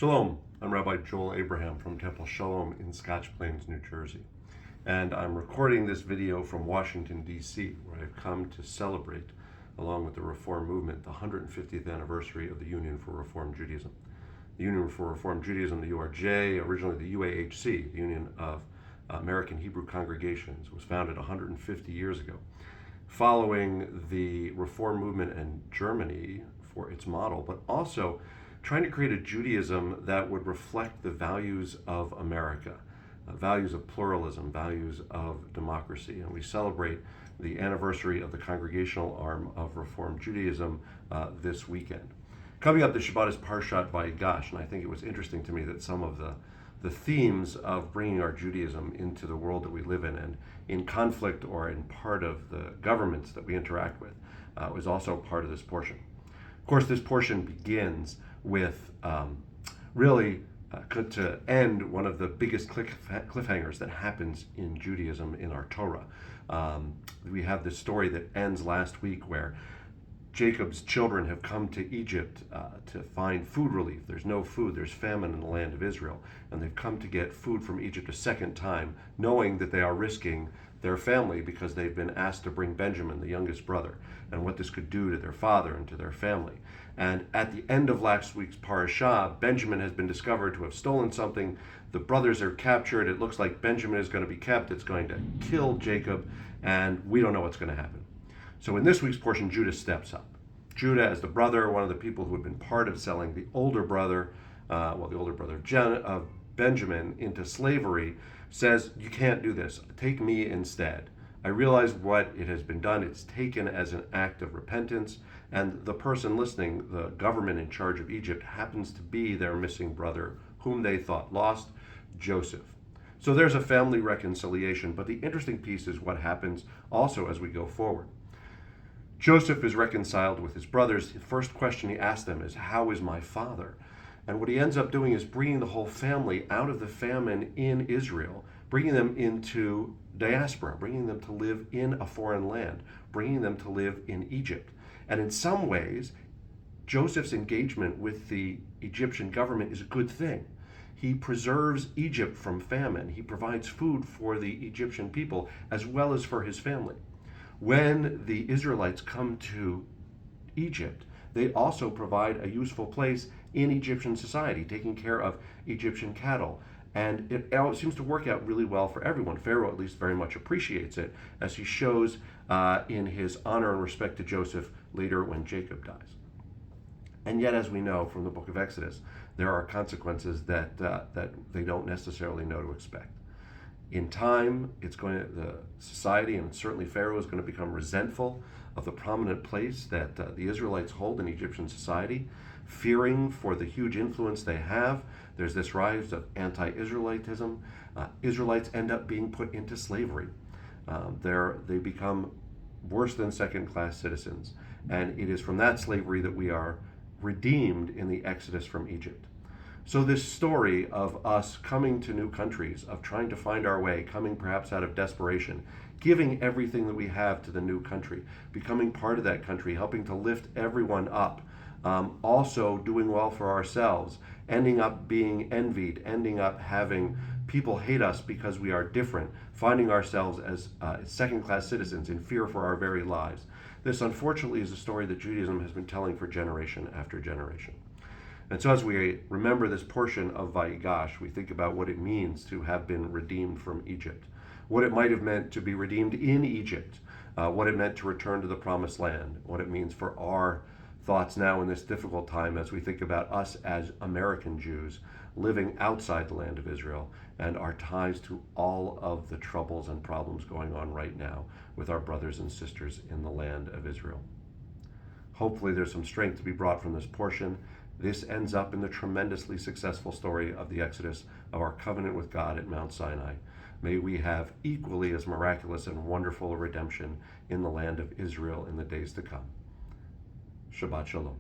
Shalom, I'm Rabbi Joel Abraham from Temple Sholom in Scotch Plains, New Jersey. And I'm recording this video from Washington, D.C., where I've come to celebrate, along with the Reform movement, the 150th anniversary of the Union for Reform Judaism. The Union for Reform Judaism, the URJ, originally the UAHC, the Union of American Hebrew Congregations, was founded 150 years ago, following the Reform movement in Germany for its model, but also trying to create a Judaism that would reflect the values of America, values of pluralism, values of democracy. And we celebrate the anniversary of the congregational arm of Reform Judaism this weekend. Coming up, the Shabbat is Parashat Vayigash, and I think it was interesting to me that some of the themes of bringing our Judaism into the world that we live in and in conflict or in part of the governments that we interact with was also part of this portion. Of course, this portion begins with to end one of the biggest cliffhangers that happens in Judaism in our Torah. We have this story that ends last week where Jacob's children have come to Egypt to find food relief. There's no food, there's famine in the land of Israel, and they've come to get food from Egypt a second time, knowing that they are risking their family because they've been asked to bring Benjamin, the youngest brother, and what this could do to their father and to their family. And at the end of last week's parashah, Benjamin has been discovered to have stolen something. The brothers are captured. It looks like Benjamin is going to be kept. It's going to kill Jacob, and we don't know what's going to happen. So in this week's portion, Judah steps up. Judah, as the brother, one of the people who had been part of selling the older brother of Benjamin into slavery, says, "You can't do this. Take me instead. I realize what it has been done. It's taken as an act of repentance, and the person listening, the government in charge of Egypt, happens to be their missing brother, whom they thought lost, Joseph." So there's a family reconciliation, but the interesting piece is what happens also as we go forward. Joseph is reconciled with his brothers. The first question he asks them is, "How is my father?" And what he ends up doing is bringing the whole family out of the famine in Israel, bringing them into diaspora, bringing them to live in a foreign land, bringing them to live in Egypt. And in some ways, Joseph's engagement with the Egyptian government is a good thing. He preserves Egypt from famine. He provides food for the Egyptian people as well as for his family. When the Israelites come to Egypt, they also provide a useful place in Egyptian society, taking care of Egyptian cattle. And it seems to work out really well for everyone. Pharaoh at least very much appreciates it, as he shows in his honor and respect to Joseph later when Jacob dies. And yet, as we know from the book of Exodus, there are consequences that they don't necessarily know to expect. In time, the society, and certainly Pharaoh, is going to become resentful of the prominent place that the Israelites hold in Egyptian society, fearing for the huge influence they have. There's this rise of anti-Israelitism. Israelites end up being put into slavery. They become worse than second-class citizens. And it is from that slavery that we are redeemed in the Exodus from Egypt. So this story of us coming to new countries, of trying to find our way, coming perhaps out of desperation, giving everything that we have to the new country, becoming part of that country, helping to lift everyone up, also doing well for ourselves, ending up being envied, ending up having people hate us because we are different, finding ourselves as second-class citizens in fear for our very lives. This, unfortunately, is a story that Judaism has been telling for generation after generation. And so as we remember this portion of Vayigash, we think about what it means to have been redeemed from Egypt, what it might have meant to be redeemed in Egypt, what it meant to return to the promised land, what it means for our thoughts now in this difficult time as we think about us as American Jews living outside the land of Israel and our ties to all of the troubles and problems going on right now with our brothers and sisters in the land of Israel. Hopefully there's some strength to be brought from this portion. This ends up in the tremendously successful story of the Exodus, of our covenant with God at Mount Sinai. May we have equally as miraculous and wonderful a redemption in the land of Israel in the days to come. Shabbat Shalom.